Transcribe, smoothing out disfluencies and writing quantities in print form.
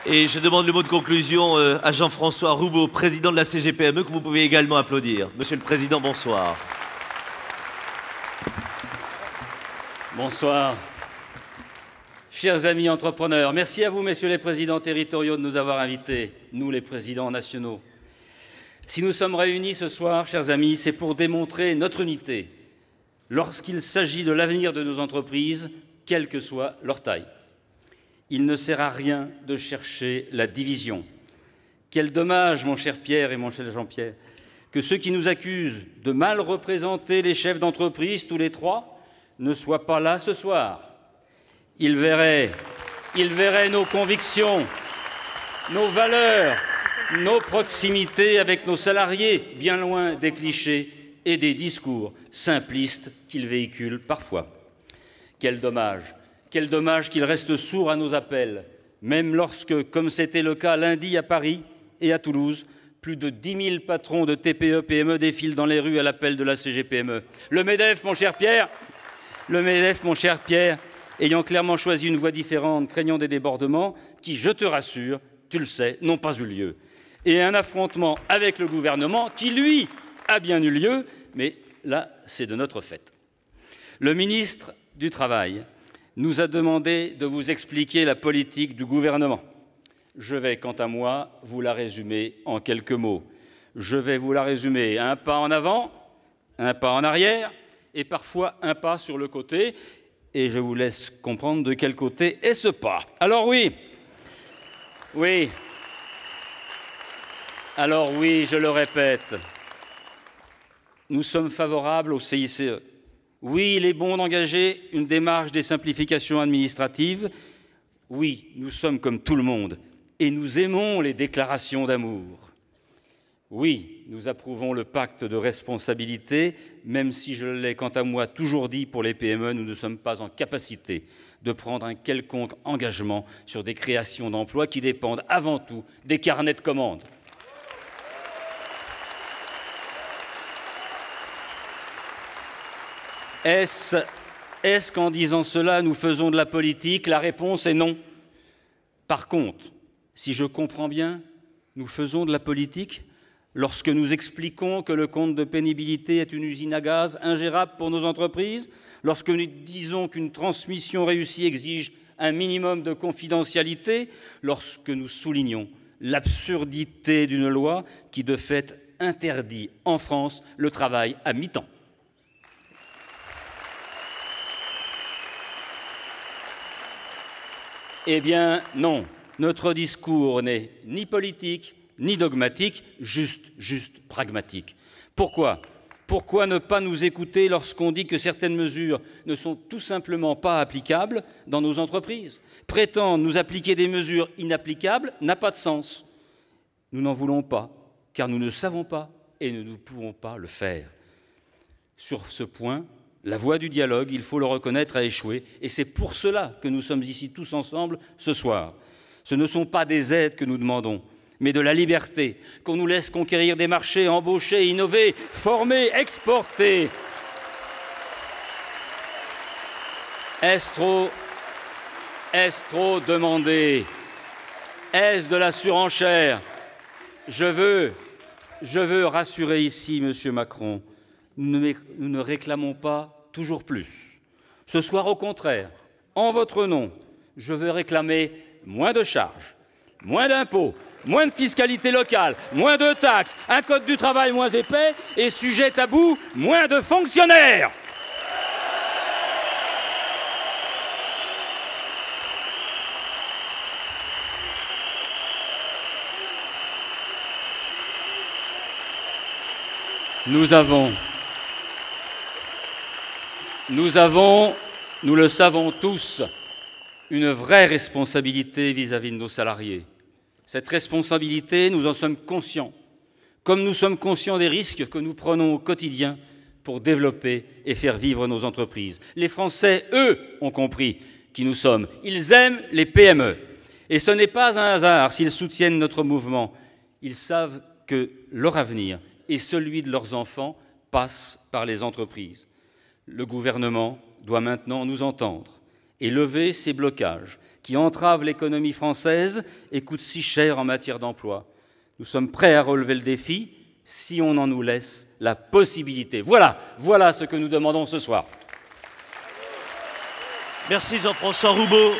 Et je demande le mot de conclusion à Jean-François Roubaud, président de la CGPME, que vous pouvez également applaudir. Monsieur le Président, bonsoir. Bonsoir. Chers amis entrepreneurs, merci à vous, messieurs les présidents territoriaux, de nous avoir invités, nous les présidents nationaux. Si nous sommes réunis ce soir, chers amis, c'est pour démontrer notre unité lorsqu'il s'agit de l'avenir de nos entreprises, quelle que soit leur taille. Il ne sert à rien de chercher la division. Quel dommage, mon cher Pierre et mon cher Jean-Pierre, que ceux qui nous accusent de mal représenter les chefs d'entreprise, tous les trois, ne soient pas là ce soir. Ils verraient nos convictions, nos valeurs, nos proximités avec nos salariés, bien loin des clichés et des discours simplistes qu'ils véhiculent parfois. Quel dommage qu'ils restent sourds à nos appels, même lorsque, comme c'était le cas lundi à Paris et à Toulouse, plus de 10 000 patrons de TPE-PME défilent dans les rues à l'appel de la CGPME. Le MEDEF, mon cher Pierre, ayant clairement choisi une voie différente, craignant des débordements, qui, je te rassure, tu le sais, n'ont pas eu lieu. Et un affrontement avec le gouvernement qui, lui, a bien eu lieu, mais là, c'est de notre fait. Le ministre du Travail nous a demandé de vous expliquer la politique du gouvernement. Je vais, quant à moi, vous la résumer en quelques mots. Je vais vous la résumer un pas en avant, un pas en arrière, et parfois un pas sur le côté. Et je vous laisse comprendre de quel côté est ce pas. Alors oui, je le répète, nous sommes favorables au CICE. Oui, il est bon d'engager une démarche des simplifications administratives. Oui, nous sommes comme tout le monde et nous aimons les déclarations d'amour. Oui, nous approuvons le pacte de responsabilité, même si je l'ai quant à moi toujours dit pour les PME, nous ne sommes pas en capacité de prendre un quelconque engagement sur des créations d'emplois qui dépendent avant tout des carnets de commandes. Est-ce qu'en disant cela, nous faisons de la politique? La réponse est non. Par contre, si je comprends bien, nous faisons de la politique lorsque nous expliquons que le compte de pénibilité est une usine à gaz ingérable pour nos entreprises, lorsque nous disons qu'une transmission réussie exige un minimum de confidentialité, lorsque nous soulignons l'absurdité d'une loi qui, de fait, interdit en France le travail à mi-temps. Eh bien, non, notre discours n'est ni politique, ni dogmatique, juste pragmatique. Pourquoi? Pourquoi ne pas nous écouter lorsqu'on dit que certaines mesures ne sont tout simplement pas applicables dans nos entreprises? Prétendre nous appliquer des mesures inapplicables n'a pas de sens. Nous n'en voulons pas, car nous ne savons pas et nous ne pouvons pas le faire. Sur ce point, la voie du dialogue, il faut le reconnaître, a échoué, et c'est pour cela que nous sommes ici tous ensemble ce soir. Ce ne sont pas des aides que nous demandons, mais de la liberté, qu'on nous laisse conquérir des marchés, embaucher, innover, former, exporter. Est-ce trop demandé? Est-ce de la surenchère? Je veux rassurer ici, Monsieur Macron, nous ne réclamons pas toujours plus. Ce soir, au contraire, en votre nom, je veux réclamer moins de charges, moins d'impôts, moins de fiscalité locale, moins de taxes, un code du travail moins épais et, sujet tabou, moins de fonctionnaires. Nous le savons tous, une vraie responsabilité vis-à-vis de nos salariés. Cette responsabilité, nous en sommes conscients, comme nous sommes conscients des risques que nous prenons au quotidien pour développer et faire vivre nos entreprises. Les Français, eux, ont compris qui nous sommes. Ils aiment les PME. Et ce n'est pas un hasard s'ils soutiennent notre mouvement. Ils savent que leur avenir et celui de leurs enfants passent par les entreprises. Le gouvernement doit maintenant nous entendre et lever ces blocages qui entravent l'économie française et coûtent si cher en matière d'emploi. Nous sommes prêts à relever le défi si on en nous laisse la possibilité. Voilà ce que nous demandons ce soir. Merci Jean-François Roubaud.